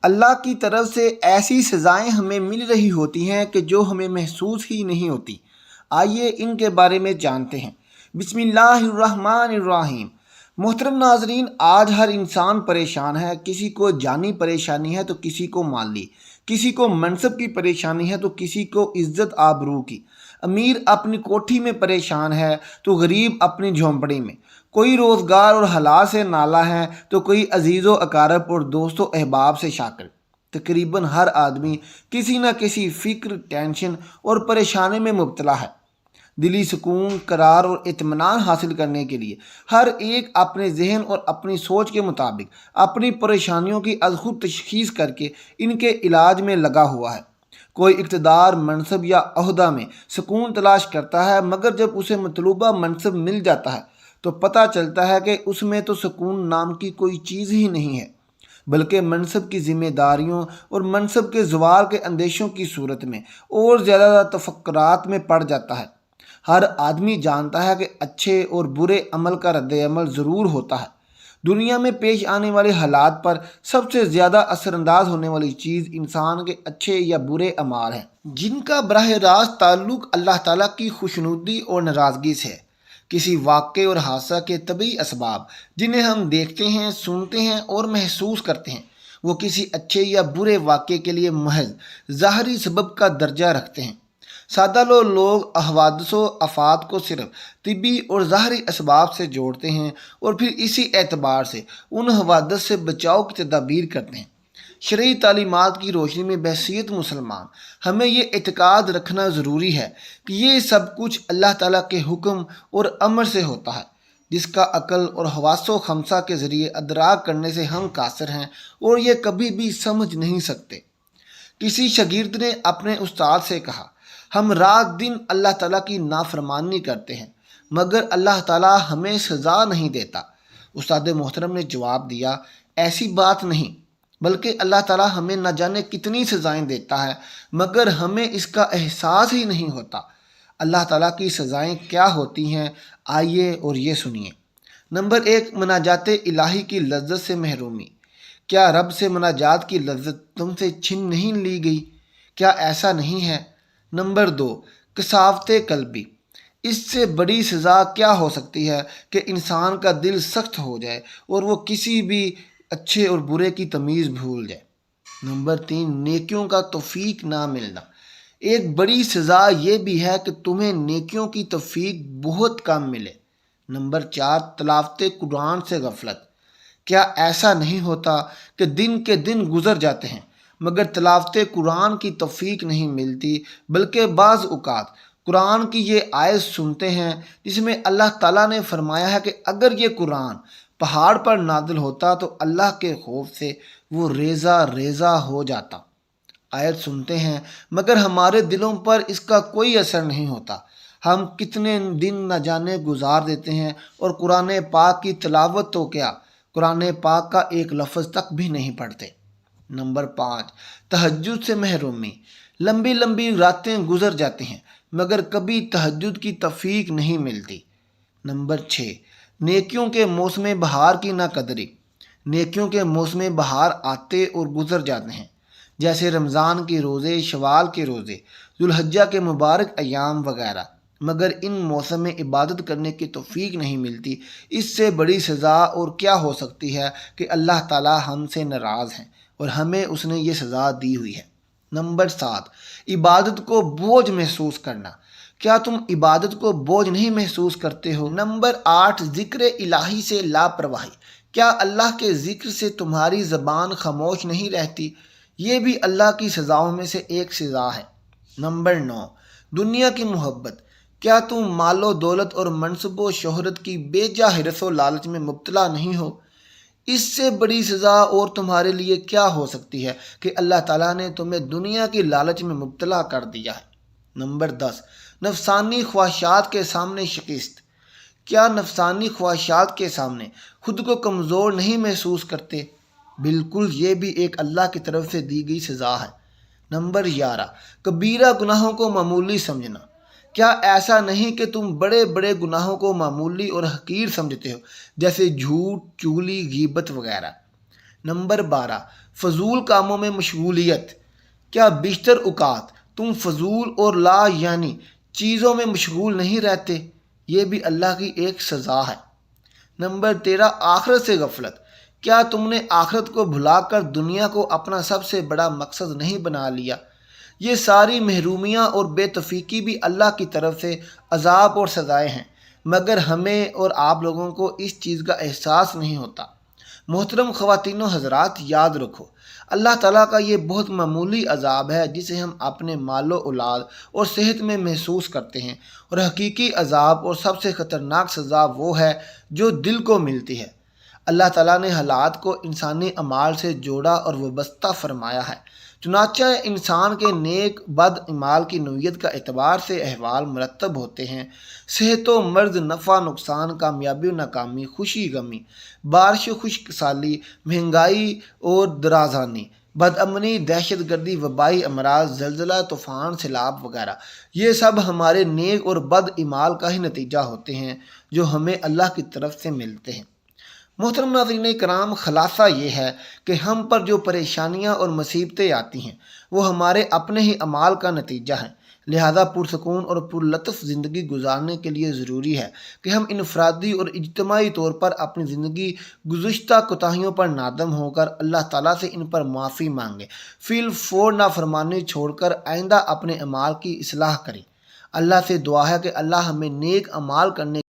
اللہ کی طرف سے ایسی سزائیں ہمیں مل رہی ہوتی ہیں کہ جو ہمیں محسوس ہی نہیں ہوتی۔ آئیے ان کے بارے میں جانتے ہیں۔ بسم اللہ الرحمن الرحیم۔ محترم ناظرین، آج ہر انسان پریشان ہے۔ کسی کو جانی پریشانی ہے تو کسی کو مالی، کسی کو منصب کی پریشانی ہے تو کسی کو عزت آبرو کی۔ امیر اپنی کوٹھی میں پریشان ہے تو غریب اپنی جھونپڑی میں۔ کوئی روزگار اور حالات سے نالا ہے تو کوئی عزیز و اقارب اور دوست و احباب سے شاکر۔ تقریباً ہر آدمی کسی نہ کسی فکر، ٹینشن اور پریشانی میں مبتلا ہے۔ دلی سکون، قرار اور اطمینان حاصل کرنے کے لیے ہر ایک اپنے ذہن اور اپنی سوچ کے مطابق اپنی پریشانیوں کی از خود تشخیص کر کے ان کے علاج میں لگا ہوا ہے۔ کوئی اقتدار، منصب یا عہدہ میں سکون تلاش کرتا ہے، مگر جب اسے مطلوبہ منصب مل جاتا ہے تو پتہ چلتا ہے کہ اس میں تو سکون نام کی کوئی چیز ہی نہیں ہے، بلکہ منصب کی ذمہ داریوں اور منصب کے زوال کے اندیشوں کی صورت میں اور زیادہ تفکرات میں پڑ جاتا ہے۔ ہر آدمی جانتا ہے کہ اچھے اور برے عمل کا رد عمل ضرور ہوتا ہے۔ دنیا میں پیش آنے والے حالات پر سب سے زیادہ اثر انداز ہونے والی چیز انسان کے اچھے یا برے اعمال ہیں، جن کا براہ راست تعلق اللہ تعالیٰ کی خوشنودی اور ناراضگی سے ہے۔ کسی واقعے اور حادثہ کے طبعی اسباب جنہیں ہم دیکھتے ہیں، سنتے ہیں اور محسوس کرتے ہیں، وہ کسی اچھے یا برے واقعے کے لیے محض ظاہری سبب کا درجہ رکھتے ہیں۔ سادہ لوگ حوادث و آفات کو صرف طبی اور ظاہری اسباب سے جوڑتے ہیں اور پھر اسی اعتبار سے ان حوادث سے بچاؤ کی تدابیر کرتے ہیں۔ شرعی تعلیمات کی روشنی میں بحیثیت مسلمان ہمیں یہ اعتقاد رکھنا ضروری ہے کہ یہ سب کچھ اللہ تعالیٰ کے حکم اور امر سے ہوتا ہے، جس کا عقل اور حواس و خمسہ کے ذریعے ادراک کرنے سے ہم قاصر ہیں اور یہ کبھی بھی سمجھ نہیں سکتے۔ کسی شاگرد نے اپنے استاد سے کہا، ہم رات دن اللہ تعالیٰ کی نافرمانی کرتے ہیں مگر اللہ تعالیٰ ہمیں سزا نہیں دیتا۔ استاد محترم نے جواب دیا، ایسی بات نہیں، بلکہ اللہ تعالیٰ ہمیں نہ جانے کتنی سزائیں دیتا ہے مگر ہمیں اس کا احساس ہی نہیں ہوتا۔ اللہ تعالیٰ کی سزائیں کیا ہوتی ہیں؟ آئیے اور یہ سنیے۔ نمبر 1، مناجات الہی کی لذت سے محرومی۔ کیا رب سے مناجات کی لذت تم سے چھن نہیں لی گئی؟ کیا ایسا نہیں ہے؟ نمبر 2، کثافت قلبی۔ اس سے بڑی سزا کیا ہو سکتی ہے کہ انسان کا دل سخت ہو جائے اور وہ کسی بھی اچھے اور برے کی تمیز بھول جائے۔ نمبر 3، نیکیوں کا توفیق نہ ملنا۔ ایک بڑی سزا یہ بھی ہے کہ تمہیں نیکیوں کی توفیق بہت کم ملے۔ نمبر 4، تلاوت قرآن سے غفلت۔ کیا ایسا نہیں ہوتا کہ دن کے دن گزر جاتے ہیں مگر تلاوت قرآن کی توفیق نہیں ملتی، بلکہ بعض اوقات قرآن کی یہ آیت سنتے ہیں جس میں اللہ تعالیٰ نے فرمایا ہے کہ اگر یہ قرآن پہاڑ پر نازل ہوتا تو اللہ کے خوف سے وہ ریزہ ریزہ ہو جاتا۔ آیت سنتے ہیں مگر ہمارے دلوں پر اس کا کوئی اثر نہیں ہوتا۔ ہم کتنے دن نہ جانے گزار دیتے ہیں اور قرآن پاک کی تلاوت تو کیا، قرآن پاک کا ایک لفظ تک بھی نہیں پڑھتے۔ نمبر 5، تہجد سے محرومی۔ لمبی لمبی راتیں گزر جاتی ہیں مگر کبھی تہجد کی توفیق نہیں ملتی۔ نمبر 6، نیکیوں کے موسم بہار کی نہ قدری۔ نیکیوں کے موسم بہار آتے اور گزر جاتے ہیں، جیسے رمضان کے روزے، شوال کے روزے، ذوالحجہ کے مبارک ایام وغیرہ، مگر ان موسم میں عبادت کرنے کی توفیق نہیں ملتی۔ اس سے بڑی سزا اور کیا ہو سکتی ہے کہ اللہ تعالیٰ ہم سے ناراض ہیں اور ہمیں اس نے یہ سزا دی ہوئی ہے۔ نمبر 7، عبادت کو بوجھ محسوس کرنا۔ کیا تم عبادت کو بوجھ نہیں محسوس کرتے ہو؟ نمبر 8، ذکر الہی سے لاپرواہی۔ کیا اللہ کے ذکر سے تمہاری زبان خاموش نہیں رہتی؟ یہ بھی اللہ کی سزاؤں میں سے ایک سزا ہے۔ نمبر 9، دنیا کی محبت۔ کیا تم مال و دولت اور منصب و شہرت کی بے جا حرص و لالچ میں مبتلا نہیں ہو؟ اس سے بڑی سزا اور تمہارے لیے کیا ہو سکتی ہے کہ اللہ تعالیٰ نے تمہیں دنیا کی لالچ میں مبتلا کر دیا ہے۔ نمبر 10، نفسانی خواہشات کے سامنے شکست۔ کیا نفسانی خواہشات کے سامنے خود کو کمزور نہیں محسوس کرتے؟ بالکل، یہ بھی ایک اللہ کی طرف سے دی گئی سزا ہے۔ نمبر 11، کبیرہ گناہوں کو معمولی سمجھنا۔ کیا ایسا نہیں کہ تم بڑے بڑے گناہوں کو معمولی اور حقیر سمجھتے ہو، جیسے جھوٹ، چغلی، غیبت وغیرہ؟ نمبر 12، فضول کاموں میں مشغولیت۔ کیا بیشتر اوقات تم فضول اور لا یعنی چیزوں میں مشغول نہیں رہتے؟ یہ بھی اللہ کی ایک سزا ہے۔ نمبر 13، آخرت سے غفلت۔ کیا تم نے آخرت کو بھلا کر دنیا کو اپنا سب سے بڑا مقصد نہیں بنا لیا؟ یہ ساری محرومیاں اور بے توفیقی بھی اللہ کی طرف سے عذاب اور سزائیں ہیں، مگر ہمیں اور آپ لوگوں کو اس چیز کا احساس نہیں ہوتا۔ محترم خواتین و حضرات، یاد رکھو اللہ تعالیٰ کا یہ بہت معمولی عذاب ہے جسے ہم اپنے مال و اولاد اور صحت میں محسوس کرتے ہیں، اور حقیقی عذاب اور سب سے خطرناک سزا وہ ہے جو دل کو ملتی ہے۔ اللہ تعالیٰ نے حالات کو انسانی اعمال سے جوڑا اور وابستہ فرمایا ہے، چنانچہ انسان کے نیک بد اعمال کی نوعیت کا اعتبار سے احوال مرتب ہوتے ہیں۔ صحت و مرض، نفع نقصان، کامیابی و ناکامی، خوشی غمی، بارش و خشک سالی، مہنگائی اور درازانی، بدامنی، دہشت گردی، وبائی امراض، زلزلہ، طوفان، سیلاب وغیرہ، یہ سب ہمارے نیک اور بد اعمال کا ہی نتیجہ ہوتے ہیں جو ہمیں اللہ کی طرف سے ملتے ہیں۔ محترم ناظرین کرام، خلاصہ یہ ہے کہ ہم پر جو پریشانیاں اور مصیبتیں آتی ہیں وہ ہمارے اپنے ہی اعمال کا نتیجہ ہیں، لہذا پرسکون اور پرلطف زندگی گزارنے کے لیے ضروری ہے کہ ہم انفرادی اور اجتماعی طور پر اپنی زندگی گزشتہ کوتاہیوں پر نادم ہو کر اللہ تعالیٰ سے ان پر معافی مانگیں، فی الفور نافرمانی چھوڑ کر آئندہ اپنے اعمال کی اصلاح کریں۔ اللہ سے دعا ہے کہ اللہ ہمیں نیک اعمال کرنے